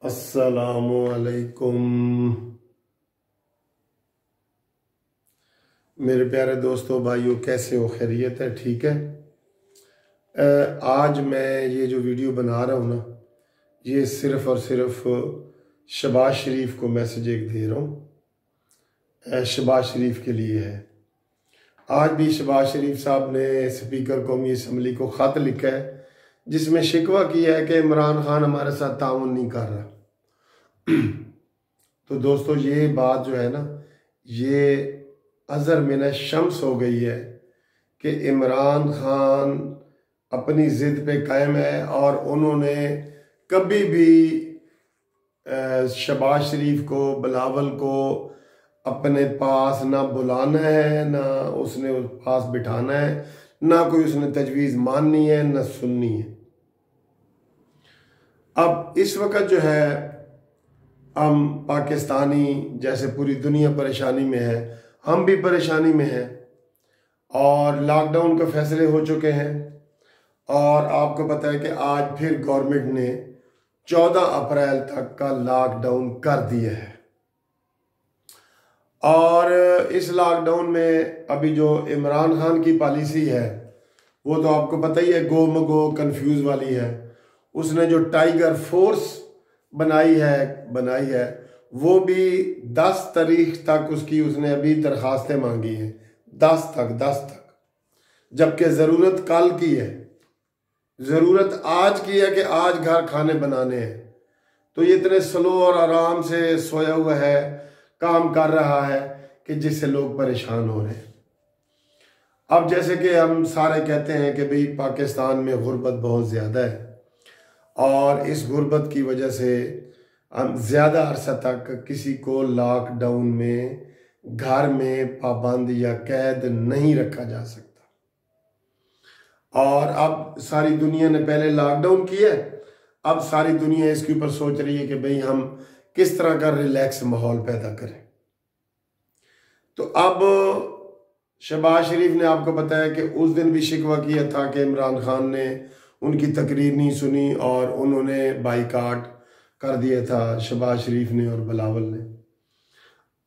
अस्सलामुअलैकुम मेरे प्यारे दोस्तों भाइयों, कैसे हो? खैरियत है? ठीक है। आज मैं ये जो वीडियो बना रहा हूँ ना, ये सिर्फ़ और सिर्फ शहबाज शरीफ को मैसेज एक दे रहा हूँ, शहबाज शरीफ के लिए है। आज भी शहबाज शरीफ साहब ने स्पीकर कौमी असम्बली को ख़त लिखा है जिसमें शिकवा किया है कि इमरान खान हमारे साथ ताउन नहीं कर रहा। तो दोस्तों, ये बात जो है ना, ये अज़र मिन शम्स हो गई है कि इमरान खान अपनी ज़िद पे कायम है और उन्होंने कभी भी शहबाज शरीफ को, बिलावल को अपने पास ना बुलाना है, ना उसने उस पास बिठाना है, ना कोई उसने तजवीज़ माननी है, ना सुननी है। अब इस वक्त जो है हम पाकिस्तानी, जैसे पूरी दुनिया परेशानी में है, हम भी परेशानी में हैं और लॉकडाउन के फैसले हो चुके हैं। और आपको पता है कि आज फिर गवर्नमेंट ने 14 अप्रैल तक का लॉकडाउन कर दिया है। और इस लॉकडाउन में अभी जो इमरान खान की पॉलिसी है वो तो आपको पता ही है, गो मगो कंफ्यूज वाली है। उसने जो टाइगर फोर्स बनाई है वो भी 10 तारीख तक उसकी उसने अभी दरखास्तें मांगी हैं, 10 तक, जबकि ज़रूरत कल की है, ज़रूरत आज की है कि आज घर खाने बनाने हैं। तो ये इतने स्लो और आराम से सोया हुआ है, काम कर रहा है कि जिससे लोग परेशान हो रहे हैं। अब जैसे कि हम सारे कहते हैं कि भाई पाकिस्तान में गुर्बत बहुत ज़्यादा है और इस गुर्बत की वजह से हम ज़्यादा अरसा तक किसी को लॉकडाउन में घर में पाबंद या कैद नहीं रखा जा सकता। और अब सारी दुनिया ने पहले लॉकडाउन किया, अब सारी दुनिया इसके ऊपर सोच रही है कि भाई हम किस तरह का रिलैक्स माहौल पैदा करें। तो अब शहबाज शरीफ ने आपको बताया कि उस दिन भी शिकवा किया था कि इमरान खान ने उनकी तकरीर नहीं सुनी और उन्होंने बाइकाट कर दिया था, शहबाज शरीफ ने और बिलावल ने।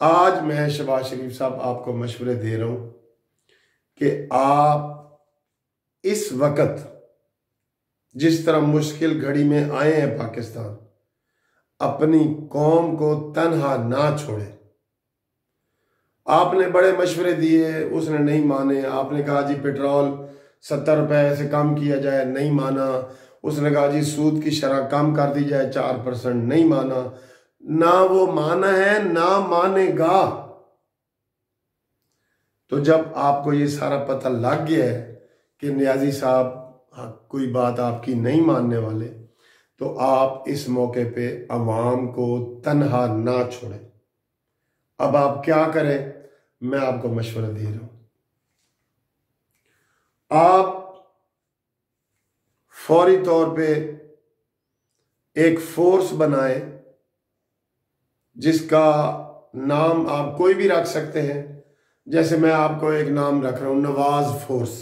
आज मैं शहबाज शरीफ साहब आपको मशवरे दे रहा हूँ कि आप इस वक्त जिस तरह मुश्किल घड़ी में आए हैं पाकिस्तान, अपनी कौम को तन्हा ना छोड़े। आपने बड़े मशवरे दिए, उसने नहीं माने। आपने कहा जी पेट्रोल 70 रुपए से कम किया जाए, नहीं माना। उसने कहा जी सूद की शरह कम कर दी जाए 4%, नहीं माना। ना वो माना है ना मानेगा। तो जब आपको ये सारा पता लग गया है कि नियाजी साहब कोई बात आपकी नहीं मानने वाले, तो आप इस मौके पे अवाम को तन्हा ना छोड़ें। अब आप क्या करें, मैं आपको मशवरा दे रहा हूं। आप फौरी तौर पे एक फोर्स बनाएं जिसका नाम आप कोई भी रख सकते हैं। जैसे मैं आपको एक नाम रख रहा हूं, Nawaz force,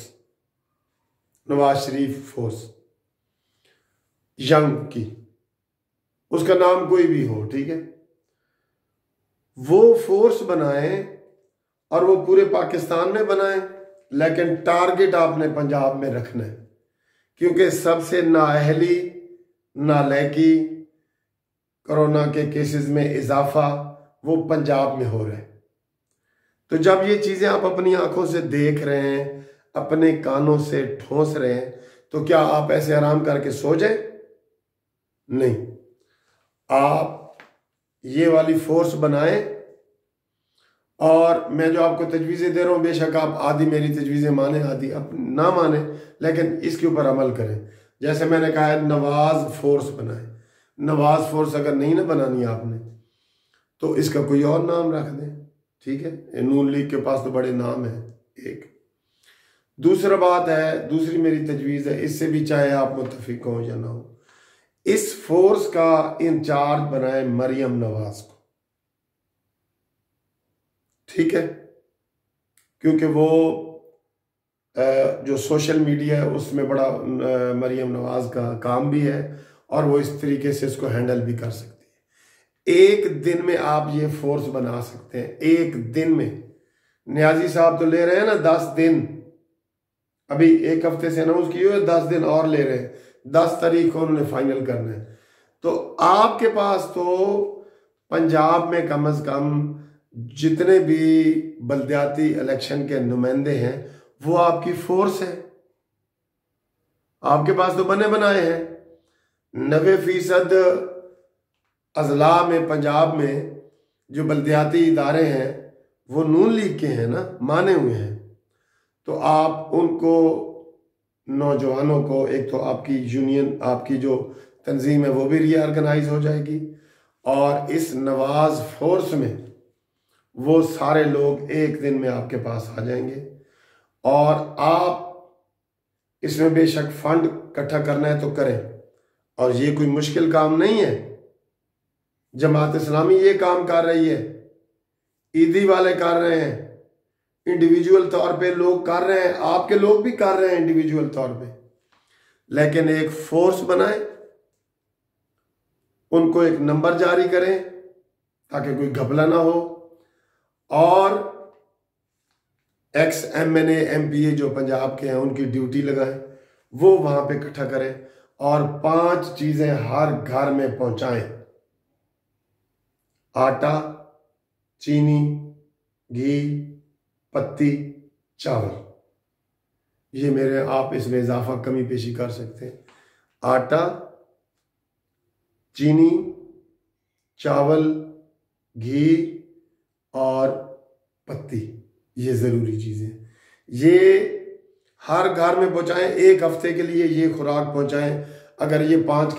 Nawaz Sharif force, young की, उसका नाम कोई भी हो, ठीक है। वो फोर्स बनाएं और वो पूरे पाकिस्तान में बनाएं, लेकिन टारगेट आपने पंजाब में रखना है, क्योंकि सबसे नाअहली, नालायकी, कोरोना के केसेस में इजाफा वो पंजाब में हो रहा है। तो जब ये चीज़ें आप अपनी आंखों से देख रहे हैं, अपने कानों से ठोंस रहे हैं, तो क्या आप ऐसे आराम करके सो जाए? नहीं, आप ये वाली फोर्स बनाएं। और मैं जो आपको तजवीज़ें दे रहा हूँ, बेशक आप आधी मेरी तजवीज़ें माने, आधी आप ना माने, लेकिन इसके ऊपर अमल करें। जैसे मैंने कहा है, नवाज फोर्स बनाए। नवाज फोर्स अगर नहीं ना बनानी आपने, तो इसका कोई और नाम रख दें, ठीक है। नून लीग के पास तो बड़े नाम हैं। एक दूसरा बात है, दूसरी मेरी तजवीज़ है, इससे भी चाहे आप मुत्तफिक हो या ना हो, इस फोर्स का इंचार्ज बनाए मरियम नवाज को, ठीक है। क्योंकि वो जो सोशल मीडिया है उसमें बड़ा मरियम नवाज का काम भी है और वो इस तरीके से इसको हैंडल भी कर सकती है। एक दिन में आप ये फोर्स बना सकते हैं, एक दिन में। न्याजी साहब तो ले रहे हैं ना 10 दिन, अभी एक हफ्ते से अनाउंस किए हुए 10 दिन और ले रहे हैं, 10 तारीख को उन्होंने फाइनल करना है। तो आपके पास तो पंजाब में कम से कम जितने भी बल्दियाती इलेक्शन के नुमाइंदे हैं वो आपकी फोर्स है, आपके पास तो बने बनाए हैं। 90% अजला में पंजाब में जो बल्दियाती इदारे हैं वो नून लीग के हैं ना, माने हुए हैं। तो आप उनको, नौजवानों को, एक तो आपकी यूनियन, आपकी जो तंजीम है वो भी रीऑर्गेनाइज हो जाएगी, और इस नवाज फोर्स में वो सारे लोग एक दिन में आपके पास आ जाएंगे। और आप इसमें बेशक फंड इकट्ठा करना है तो करें, और ये कोई मुश्किल काम नहीं है। जमात इस्लामी ये काम कर रही है, ईदी वाले कर रहे हैं, इंडिविजुअल तौर पे लोग कर रहे हैं, आपके लोग भी कर रहे हैं इंडिविजुअल तौर पे। लेकिन एक फोर्स बनाए, उनको एक नंबर जारी करें ताकि कोई घपला ना हो, और एक्स MNA MPA जो पंजाब के हैं उनकी ड्यूटी लगाएं, वो वहां पे इकट्ठा करें, और 5 चीजें हर घर में पहुंचाएं: आटा, चीनी, घी, पत्ती, चावल। ये मेरे, आप इसमें इजाफा कमी पेशी कर सकते हैं। आटा, चीनी, चावल, घी और पत्ती, ये जरूरी चीजें, ये हर घर में पहुंचाएं। एक हफ्ते के लिए ये खुराक पहुंचाएं। अगर ये 5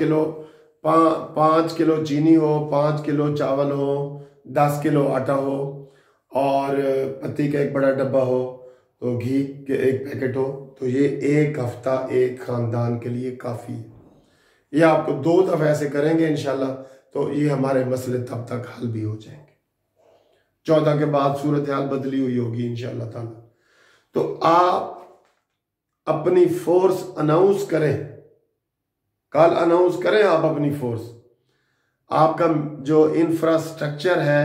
किलो चीनी हो, 5 किलो चावल हो, 10 किलो आटा हो, और पत्ती का एक बड़ा डब्बा हो, तो घी के एक पैकेट हो, तो ये एक हफ्ता एक खानदान के लिए काफ़ी है। ये आपको 2 दफ़े ऐसे करेंगे इंशाल्लाह, तो ये हमारे मसले तब तक हल भी हो जाएंगे। 14 के बाद सूरत हाल बदली हुई होगी इंशाल्लाह ताला। तो आप अपनी फोर्स अनाउंस करें, कल अनाउंस करें आप अपनी फोर्स। आपका जो इंफ्रास्ट्रक्चर है,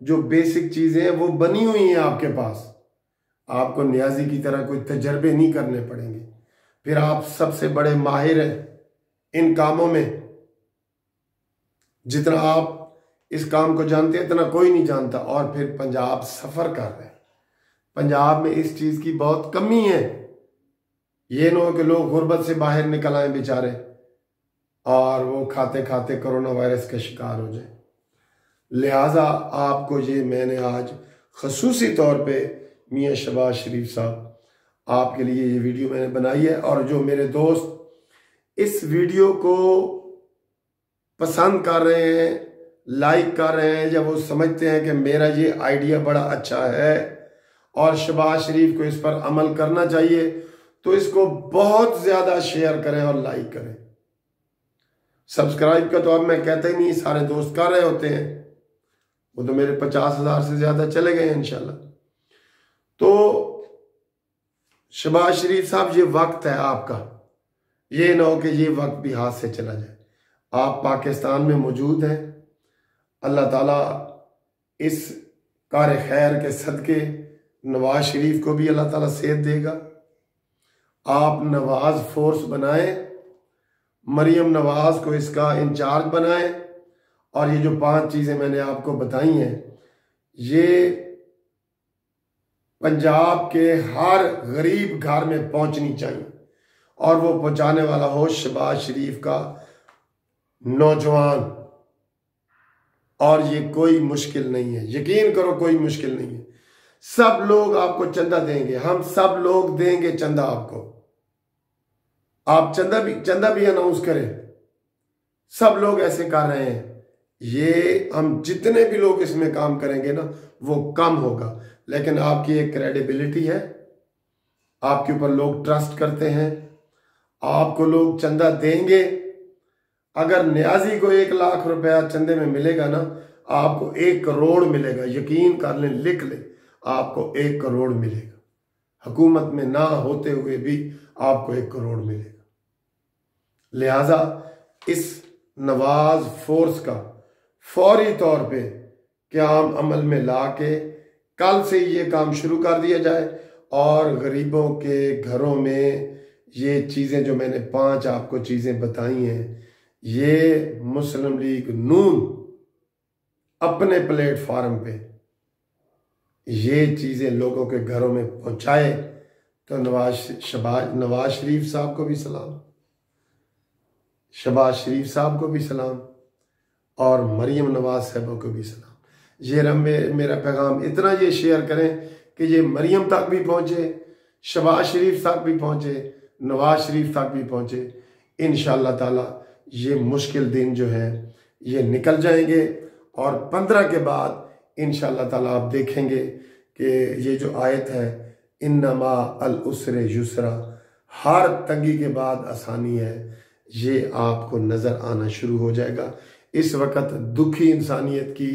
जो बेसिक चीजें हैं वो बनी हुई हैं आपके पास। आपको न्याजी की तरह कोई तजर्बे नहीं करने पड़ेंगे। फिर आप सबसे बड़े माहिर हैं इन कामों में। जितना आप इस काम को जानते हैं इतना कोई नहीं जानता। और फिर पंजाब सफर कर रहे हैं, पंजाब में इस चीज की बहुत कमी है। ये ना हो कि लोग गुर्बत से बाहर निकल आए बेचारे और वो खाते खाते कोरोना वायरस के शिकार हो जाए। लिहाजा आपको ये मैंने आज खसूसी तौर पे मियाँ शहबाज शरीफ साहब आपके लिए ये वीडियो मैंने बनाई है। और जो मेरे दोस्त इस वीडियो को पसंद कर रहे हैं, लाइक कर रहे हैं, या वो समझते हैं कि मेरा ये आइडिया बड़ा अच्छा है और शहबाज शरीफ को इस पर अमल करना चाहिए, तो इसको बहुत ज्यादा शेयर करें और लाइक करें। सब्सक्राइब का तो अब मैं कहता ही नहीं, सारे दोस्त कर रहे होते हैं। वो तो मेरे 50,000 से ज्यादा चले गए हैं इंशाल्लाह। तो शहबाज शरीफ साहब, ये वक्त है आपका, ये ना हो कि ये वक्त भी हाथ से चला जाए। आप पाकिस्तान में मौजूद हैं, अल्लाह ताला इस कार खैर के सदके नवाज शरीफ को भी अल्लाह ताला सेहत देगा। आप नवाज फोर्स बनाएं, मरियम नवाज को इसका इंचार्ज बनाएं, और ये जो 5 चीजें मैंने आपको बताई हैं, ये पंजाब के हर गरीब घर में पहुंचनी चाहिए, और वो पहुंचाने वाला हो शहबाज शरीफ का नौजवान। और ये कोई मुश्किल नहीं है, यकीन करो कोई मुश्किल नहीं है। सब लोग आपको चंदा देंगे, हम सब लोग देंगे चंदा आपको। आप चंदा भी अनाउंस करें, सब लोग ऐसे कर रहे हैं। ये हम जितने भी लोग इसमें काम करेंगे ना वो कम होगा, लेकिन आपकी एक क्रेडिबिलिटी है, आपके ऊपर लोग ट्रस्ट करते हैं, आपको लोग चंदा देंगे। अगर न्याजी को 1 लाख रुपया चंदे में मिलेगा ना, आपको 1 करोड़ मिलेगा। यकीन कर लें, लिख लें, आपको 1 करोड़ मिलेगा। हुकूमत में ना होते हुए भी आपको 1 करोड़ मिलेगा। लिहाजा इस नवाज फोर्स का फौरी तौर पे क़याम अमल में ला के कल से ये काम शुरू कर दिया जाए और गरीबों के घरों में ये चीज़ें जो मैंने 5 आपको चीज़ें बताई हैं, ये मुस्लिम लीग नून अपने प्लेटफार्म पे ये चीज़ें लोगों के घरों में पहुंचाए तो नवाज शरीफ साहब को भी सलाम, शहबाज शरीफ साहब को भी सलाम और मरियम नवाज साहबों को भी सलाम। ये मेरा पैगाम इतना ये शेयर करें कि ये मरियम तक भी पहुँचे, शहबाज शरीफ तक भी पहुँचे, नवाज शरीफ तक भी पहुँचे। इंशाअल्लाह ताला ये मुश्किल दिन जो है ये निकल जाएंगे और 15 के बाद इंशाअल्लाह ताला आप देखेंगे कि ये जो आयत है इन्नमा अल उसरे युसरा, हर तंगी के बाद आसानी है, ये आपको नज़र आना शुरू हो जाएगा। इस वक्त दुखी इंसानियत की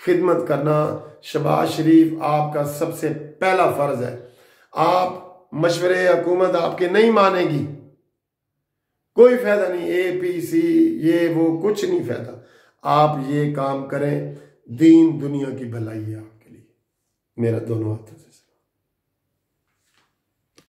खिदमत करना शहबाज शरीफ आपका सबसे पहला फ़र्ज़ है। आप मशवरे हुकूमत आपके नहीं मानेगी, कोई फ़ायदा नहीं, APC ये वो कुछ नहीं फ़ायदा। आप ये काम करें, दीन दुनिया की भलाई है आपके लिए। मेरा दोनों हाथों से